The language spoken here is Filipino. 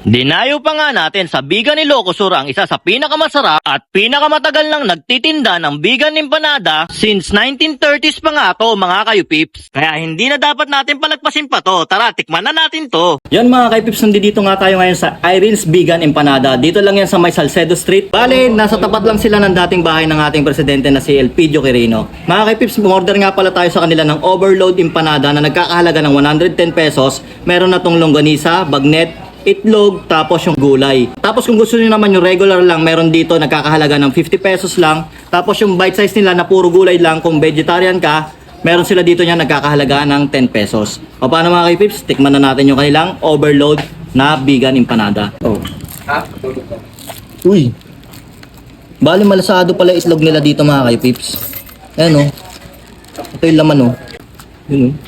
Dinayo pa nga natin sa Bigan ni Ilocosur ang isa sa pinakamasarap at pinakamatagal nang nagtitinda ng Bigan Empanada since 1930s pa nga to mga kayupips. Kaya hindi na dapat natin palagpasin pa to. Tara, tikman na natin to. Yan mga kaypips, nandito nga tayo ngayon sa Irene's Bigan Empanada. Dito lang yan sa may Salcedo Street. Bale, nasa tapat lang sila ng dating bahay ng ating presidente na si Elpidio Quirino. Mga kaypips, order nga pala tayo sa kanila ng overload empanada na nagkakahalaga ng 110 pesos. Meron na tong longganisa, bagnet, itlog, tapos yung gulay. Tapos kung gusto niyo naman yung regular lang, meron dito nagkakahalaga ng 50 pesos lang. Tapos yung bite size nila na puro gulay lang, kung vegetarian ka, meron sila dito niya nagkakahalaga ng 10 pesos. O paano mga kaypips, tikman na natin yung kanilang overload na Bigan Empanada. Oh. Uy. Bali malasado pala islog nila dito mga kaypips. Ayan o. Ito yung laman o. Yun o.